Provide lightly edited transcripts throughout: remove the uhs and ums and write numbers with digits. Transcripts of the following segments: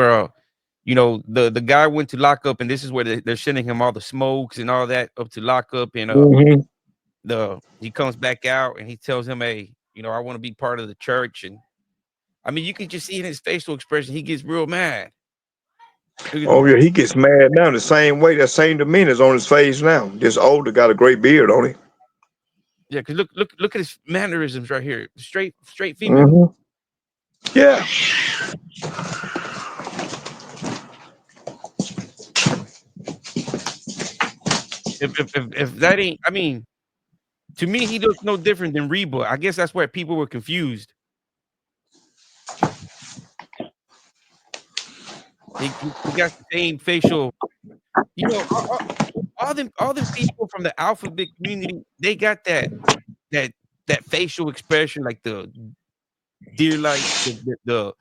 the guy went to lock up, and this is where they're sending him all the smokes and all that up to lock up, and Hmm. he comes back out and he tells him, hey, I want to be part of the church. And I mean, you can just see in his facial expression, he gets real mad. Look at Oh him. yeah, he gets mad now the same way. That same demeanor's on his face now. This older got a great beard on him. Yeah, because look at his mannerisms right here. Straight female. Hmm. Yeah. If that ain't, I mean, to me, he looks no different than Reba. I guess that's why people were confused. He got the same facial. All them people from the alphabet community, they got that that facial expression, like the deer light, the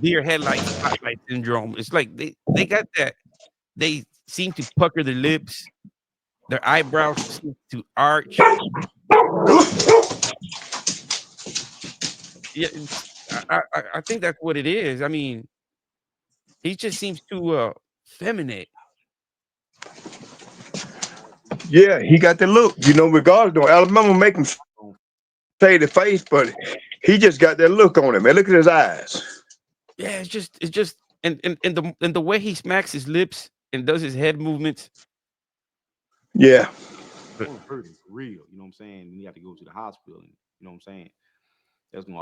deer headlight spotlight syndrome. It's like they got that. They seem to pucker their lips, their eyebrows seem to arch. Yeah, I think that's what it is. I mean, he just seems too feminine. Yeah, he got the look. Regardless, though, Alabama make him shady face, but he just got that look on him. Man, look at his eyes. Yeah, it's just and the way he smacks his lips and does his head movements. Yeah, But gonna hurt him for real. You know what I'm saying? And he have to go to the hospital. And, you know what I'm saying? He's gonna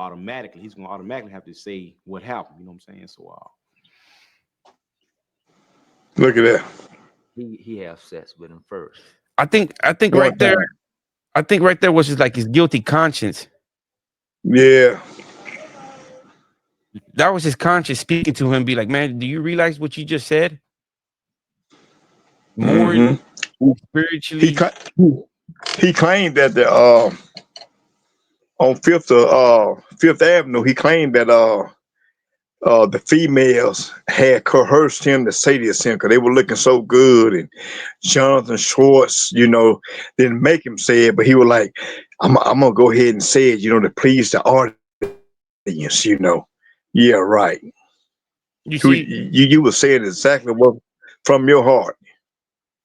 automatically have to say what happened. You know what I'm saying? So look at that. He have sex with him first. I think One right there, time. was just like his guilty conscience. Yeah. That was his conscience speaking to him, be like, man, do you realize what you just said? Morally, Hmm. He spiritually. cla- he claimed that on Fifth Avenue, he claimed that the females had coerced him to say this to him because they were looking so good, and Jonathan Schwartz, didn't make him say it, but he was like, I'm gonna go ahead and say it, to please the audience. Yeah, right. You You see, you were saying exactly what from your heart.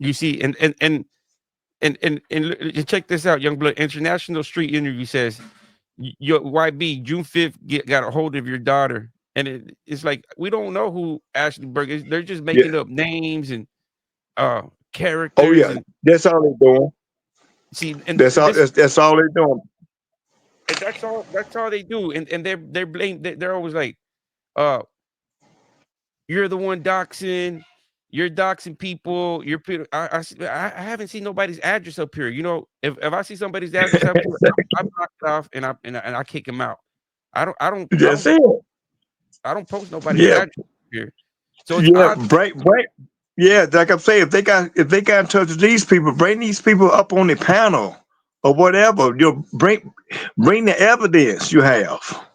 and check this out, young blood. International Street Interview says your YB June 5th got a hold of your daughter, and it's like we don't know who Ashley Burke is. They're just Yeah. making up names and Oh characters, yeah. and That's all they're doing. see, and That's all. this That's all they're doing. and that's all they do, and they're blame. They're always like, uh, you're the one doxing. You're doxing people. I haven't seen nobody's address up here. If I see somebody's address up here, I block it off and I kick him out. I don't I don't I That's don't it. I don't post nobody's Yeah. address here. So it's Yeah. odd. Break. Yeah. Like I'm saying, if they got in touch with these people, bring these people up on the panel or whatever. Bring the evidence you have.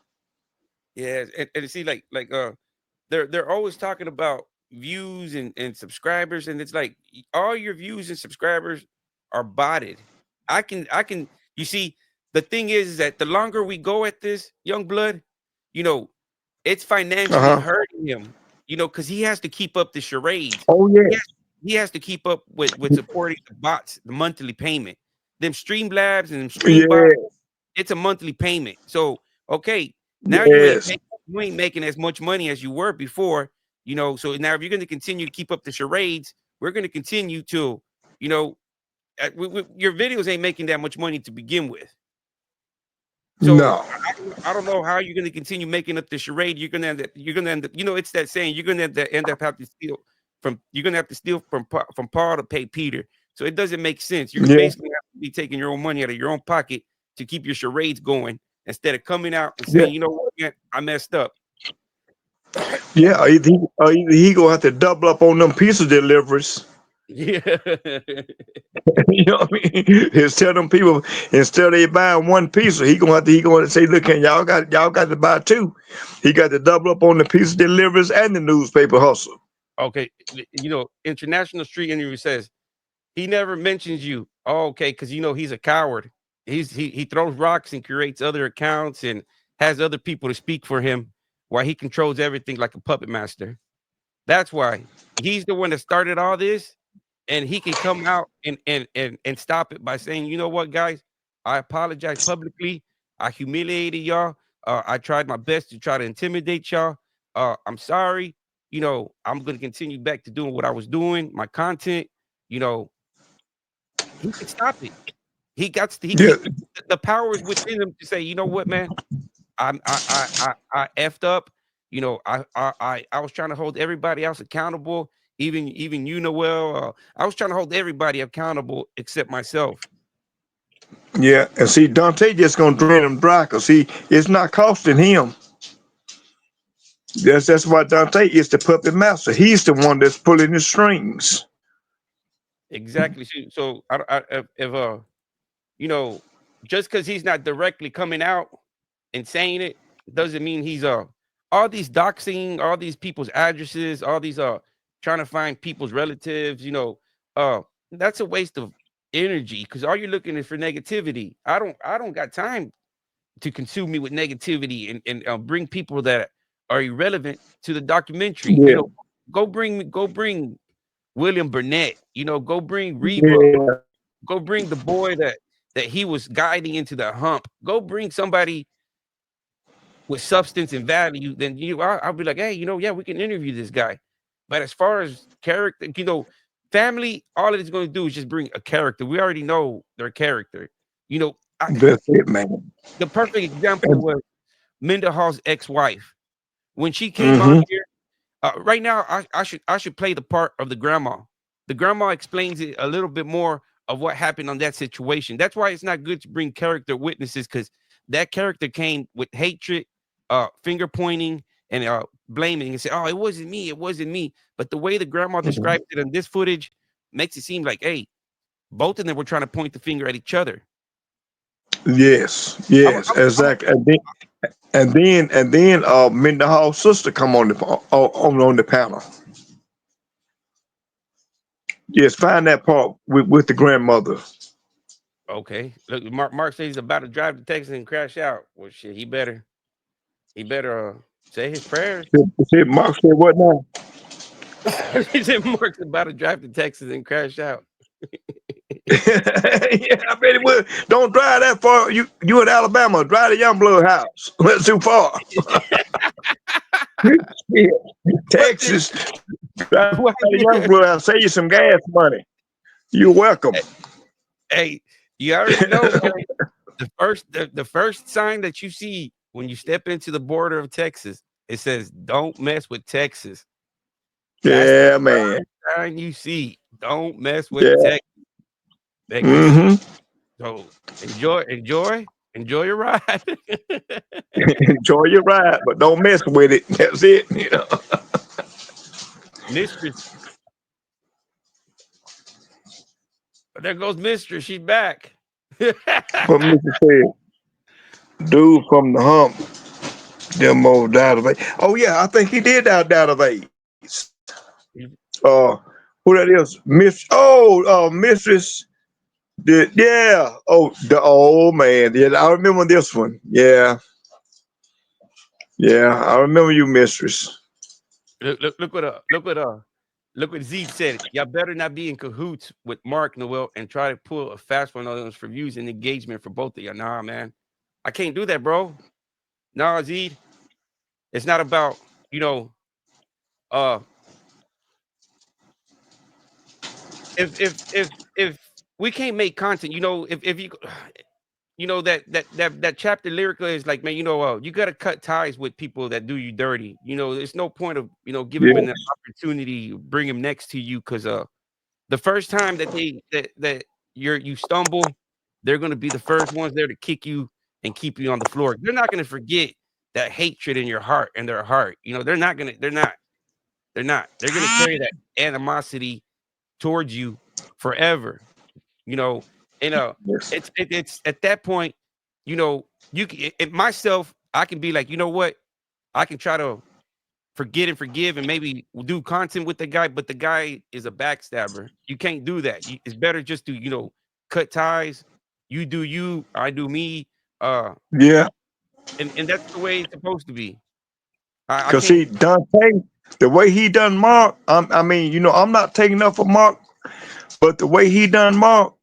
Yeah, and see, they're always talking about views and subscribers, and it's like all your views and subscribers are botted. I can you see, the thing is that the longer we go at this, young blood, you know, it's Uh financially huh. hurting him, because he has to keep up the charades. Oh He yeah. has, he has to keep up with supporting the bots, the monthly payment. Them stream labs and them stream bots, Yeah. it's a monthly payment. So, okay, now Yes. you ain't making as much money as you were before, So now if you're going to continue to keep up the charades, we're going to continue to, you know, your videos ain't making that much money to begin with. So No. I don't know how you're going to continue making up the charade. You're going to end up, it's that saying, you're going to end up have to steal you're going to have to steal from Paul to pay Peter. So it doesn't make sense. You're Yeah. basically have to be taking your own money out of your own pocket to keep your charades going instead of coming out and Yeah. saying, you know what, man, I messed up. Yeah. Either he gonna have to double up on them pizza deliveries. Yeah. You know what I mean? Just tell them people instead of they buying one pizza, he gonna say, look, y'all got to buy two. He got to double up on the pizza deliveries and the newspaper hustle. Okay. International Street Interview says he never mentions you. Oh, okay, because he's a coward. He throws rocks and creates other accounts and has other people to speak for him. why he controls everything like a puppet master. That's why he's the one that started all this, and he can come out and stop it by saying, you know what, guys, I apologize publicly. I humiliated y'all. I tried my best to try to intimidate y'all. I'm sorry. I'm gonna continue back to doing what I was doing, my content. You know, he can stop it. He got to, he Yeah, the power is within him to say, you know what, man, I effed up. I was trying to hold everybody else accountable, even you, Noel. I was trying to hold everybody accountable except myself. yeah. And see, Dante just gonna drain him dry because it's not costing him. That's why Dante is the puppet master. He's the one that's pulling the strings. Exactly. So if you know, just because he's not directly coming out and saying it doesn't mean he's all these doxing, all these people's addresses, all these trying to find people's relatives, uh that's a waste of energy because all you're looking is for negativity. I don't got time to consume me with negativity and bring people that are irrelevant to the documentary. Yeah, Go bring William Burnett, go bring Reba, yeah, go bring the boy that he was guiding into the hump. Go bring somebody with substance and value. Then I'll be like, hey, yeah, we can interview this guy. But as far as character, family, all it is going to do is just bring a character. We already know their character. You know, I, that's it, man. the perfect example And, was Mendenhall's ex-wife when she came on hmm here. Right now, I should play the part of the grandma. The grandma explains it a little bit more of what happened on that situation. That's why it's not good to bring character witnesses because that character came with hatred, finger pointing, and blaming and say, "Oh, it wasn't me. It wasn't me." But the way the grandma described it in this footage makes it seem like, hey, both of them were trying to point the finger at each other. yes, I'm, yes, I'm, exactly. And then Mendenhall's sister come on the panel. Yes, find that part with the grandmother. okay. Look, Mark says he's about to drive to Texas and crash out. Well, shit, he better say his prayers. Said Mark said what now? He said Mark's about to drive to Texas and crash out. Yeah, I bet it would. Don't drive that far. You in Alabama? Drive to Youngblood house. That's too far. Yeah. What did Texas. Drive why to Youngblood house. Save you some gas money. You're welcome. hey, you already know, man. The first sign that you see when you step into the border of Texas, it says don't mess with Texas. That's the Yeah, man. first sign you see. Don't mess with Yeah. Texas. Because hmm so enjoy your ride. Enjoy your ride, but don't mess with it. That's it. Mistress, there goes Mistress. She's back. What Mr. said, dude from the hump, them old died of AIDS. Oh yeah, I think he did die of AIDS. Uh, who that is? Mistress. Yeah. Oh man. Yeah, I remember this one. Yeah. Yeah, I remember you, Mistress. Look what Zeke said. Y'all better not be in cahoots with Mark Noel and try to pull a fast one on us for views and engagement for both of y'all. Nah, man, I can't do that, bro. Nah, Zeke, it's not about you know. Uh, if we can't make content, if you that chapter lyrical is like, man, you got to cut ties with people that do you dirty. There's no point of giving them Yeah. an opportunity, bring them next to you, because the first time that you stumble, they're gonna be the first ones there to kick you and keep you on the floor. They're not gonna forget that hatred in your heart and their heart. They're not. They're gonna carry that animosity towards you forever. You know, and Yes. it's at that point, myself, I can be like, you know what, I can try to forget and forgive and maybe do content with the guy, but the guy is a backstabber. You can't do that. It's better just to, cut ties. You do you, I do me. Uh, Yeah. and that's the way it's supposed to be. I Cause can't. see, Dante, the way he done Mark, I mean, I'm not taking up for Mark, but the way he done Mark,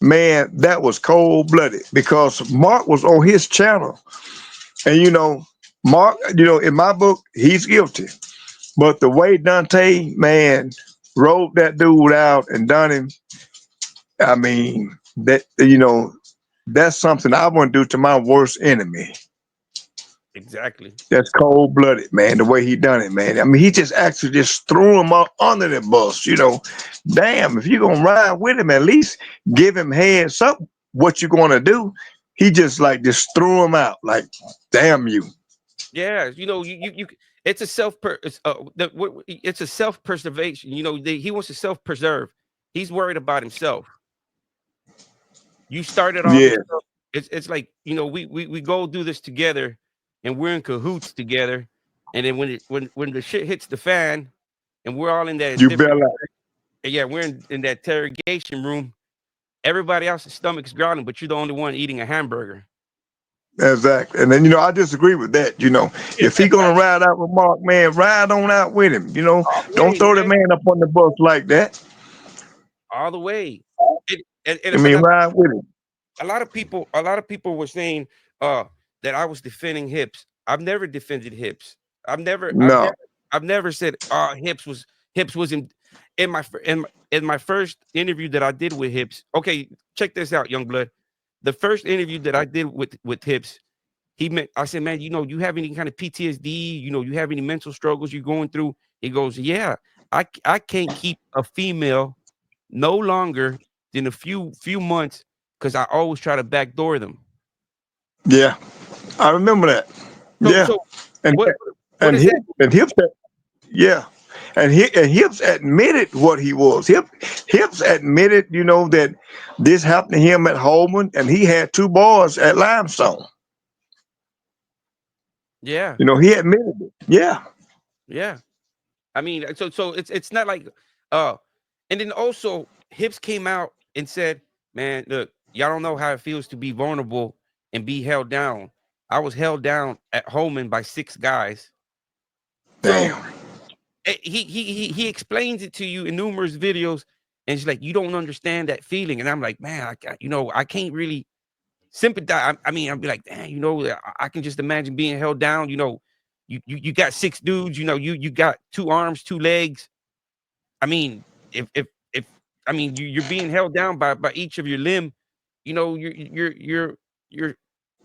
man, that was cold blooded. Because Mark was on his channel, and Mark, in my book, he's guilty. But the way Dante, man, wrote that dude out and done him, I mean, that's something I wouldn't do to my worst enemy. Exactly. That's cold blooded, man. The way he done it, man. I mean, he just actually just threw him up under the bus. Damn, if you're gonna ride with him, at least give him heads up what you're gonna do. He just like just threw him out, like, damn you. Yeah, it's a it's a self preservation. He wants to self preserve. He's worried about himself. You started all this Yeah, stuff. It's like we go do this together, and we're in cahoots together. And then when the shit hits the fan, and we're all in that you different, better yeah, we're in that interrogation room. Everybody else's stomach's growling, but you're the only one eating a hamburger. exactly. And then I disagree with that. If he gonna ride out with Mark, man, ride on out with him. All the Don't way, throw the man. man up on the bus like that. All the way. I mean, ride with him. A lot of people were saying uh that I was defending Hips. I've never defended Hips. I've never I've No, never I've never said Hips was in my first interview that I did with Hips. Okay, check this out, young blood. The first interview that I did with Hips, I said, man, you have any kind of PTSD, you have any mental struggles you're going through? He goes, yeah, I can't keep a female no longer than a few months because I always try to backdoor them. yeah, I remember that. So Yeah, so and what and does hip that and mean? hips. Yeah, and Hips admitted what he was. Hips admitted, that this happened to him at Holman, and he had two boys at Limestone. Yeah, He admitted it. Yeah, yeah. I mean, so it's not like uh and then also Hips came out and said, man, look, y'all don't know how it feels to be vulnerable and be held down. I was held down at Holman by 6 guys. So damn. he explains it to you in numerous videos, and it's like you don't understand that feeling. And I'm like, man, I can't really sympathize. I mean, I'd be like, damn, I can just imagine being held down. You got 6 dudes. You got 2 arms, 2 legs. I mean, if I mean you're being held down by each of your limb. You're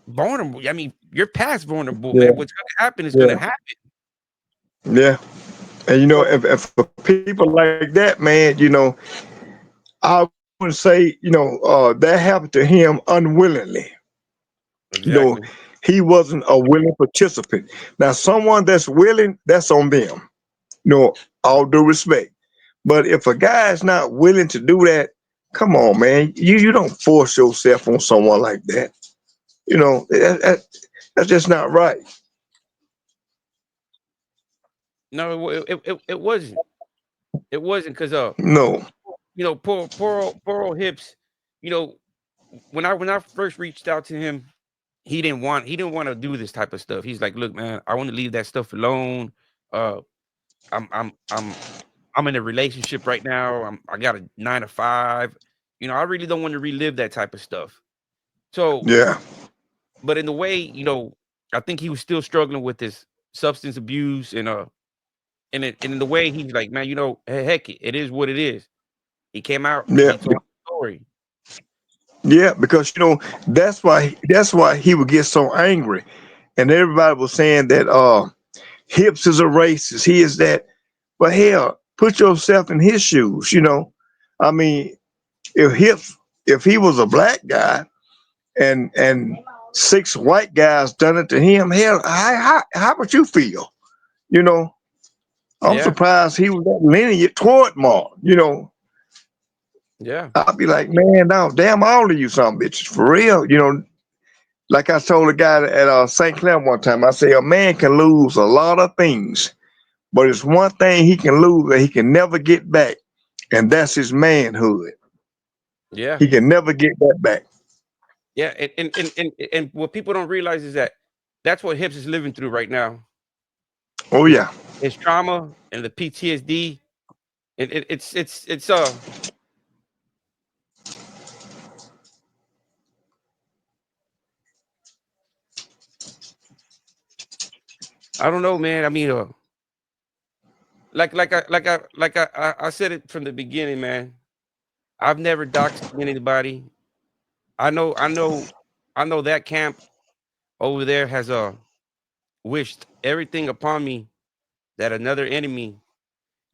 vulnerable. I mean, you're past vulnerable, Yeah, man. What's gonna happen is gonna yeah, happen. yeah. And So if for people like that, man, I wouldn't say, that happened to him unwillingly. You know, exactly. he wasn't a willing participant. Now, someone that's willing, that's on them. All due respect. But if a guy's not willing to do that, come on, man. You don't force yourself on someone like that. That's just not right. No, it wasn't. It wasn't because No. poor old Hips. You know, when I first reached out to him, he didn't want to do this type of stuff. He's like, look, man, I want to leave that stuff alone. Uh, I'm I'm I'm I'm in a relationship right now. I got a 9 to 5. I really don't want to relive that type of stuff. So, Yeah. but in the way, I think he was still struggling with his substance abuse and in the way he's like, man, heck, it is what it is. He came out and Yeah. he told the story. Yeah. Because that's why he would get so angry. And everybody was saying that Hips is a racist. He is that. But hell, put yourself in his shoes. I mean, if Hips, if he was a black guy and 6 white guys done it to him, hell, how would you feel? You know, I'm Yeah, surprised he was that lenient toward Mark. yeah, I'd be like, man, no, damn all of you some bitches for real. Like I told a guy at St. Clair one time, I say a man can lose a lot of things, but it's one thing he can lose that he can never get back, and that's his manhood. yeah, He can never get that back. yeah. And what people don't realize is that that's what Hips is living through right now. Oh his yeah. his trauma and the PTSD. It's I don't know, man. I mean, like I said it from the beginning, man. I've never doxed anybody. I know that camp over there has wished everything upon me that another enemy,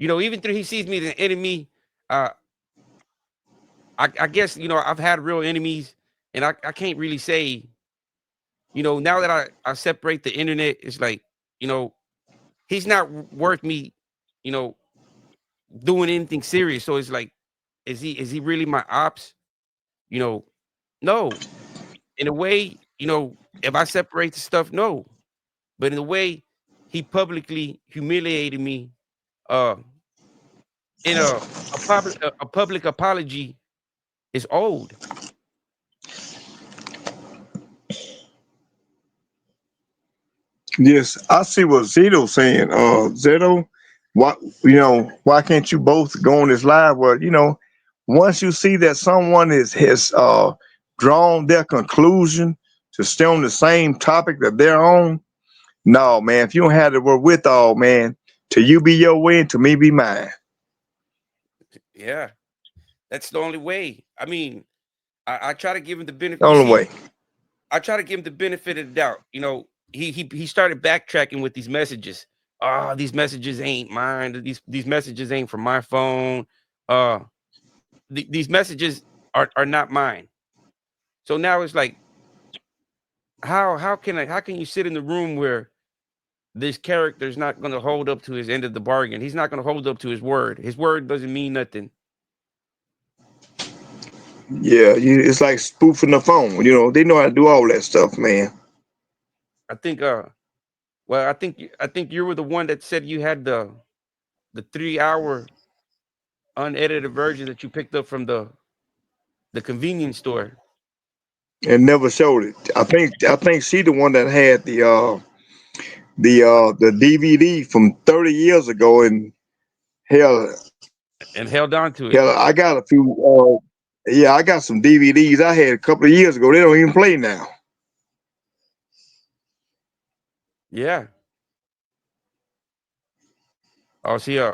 even though he sees me as an enemy, uh, I guess I've had real enemies, and I can't really say, now that I separate the internet, it's like, you know, he's not worth me, you know, doing anything serious. So it's like, is he really my ops? You know, no. In a way, if I separate the stuff, no. But in a way, he publicly humiliated me. Uh, in a public apology is old. Yes, I see what Zito's saying. Zito, why why can't you both go on this live? Well, once you see that someone has drawn their conclusion to stay on the same topic that they're on, no man. If you don't have the wherewithal, man, to you be your way and to me be mine. Yeah, that's the only way. I mean, I try to give him the benefit. The You only see, way. I try to give him the benefit of the doubt. He started backtracking with these messages. These messages ain't mine. These messages ain't from my phone. Uh, these messages are not mine. So now it's like, how can you sit in the room where this character is not going to hold up to his end of the bargain? He's not going to hold up to his word. His word doesn't mean nothing. Yeah, it's like spoofing the phone. They know how to do all that stuff, man. I think. Well, I think you were the one that said you had the 3 hour unedited version that you picked up from the convenience store. And never showed it. I think she the one that had the DVD from 30 years ago, and hell, And held on to it. hell, I got a few. Yeah, I got some DVDs I had a couple of years ago. They don't even play now. Yeah. Oh, see, uh,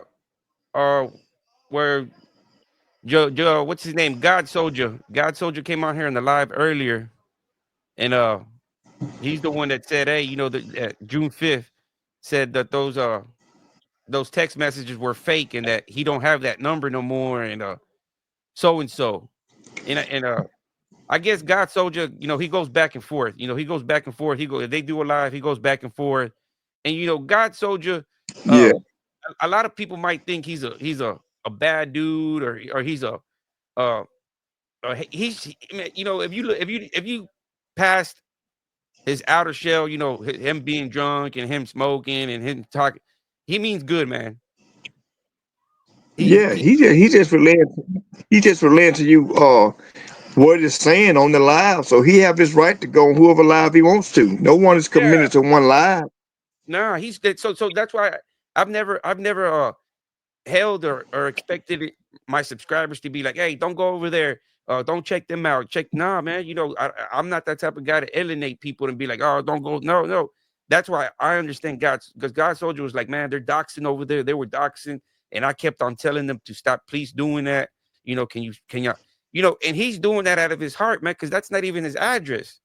where Joe, what's his name? God Soldier. God Soldier came out here in the live earlier, and he's the one that said, hey, June 5th said that those text messages were fake and that he don't have that number no more, and so and so, and I guess God Soldier, he goes back and forth. He goes back and forth. If they do a live, he goes back and forth. And God Soldier, Yeah, a lot of people might think he's a bad dude, or he's uh he's if you passed his outer shell, him being drunk and him smoking and him talking, he means good, man. yeah. He He just relaying to you what it's saying on the live, so he have his right to go on whoever live he wants to. No one is Yeah, committed to one live. nah, he's that. So that's why I've never held or expected my subscribers to be like, hey, don't go over there. Don't check them out. Nah, man. I'm not that type of guy to alienate people and be like, oh, don't go. No, no. That's why I understand because God Soldier was like, man, they're doxing over there. They were doxing, and I kept on telling them to stop. Please doing that. Can you, and he's doing that out of his heart, man, because that's not even his address.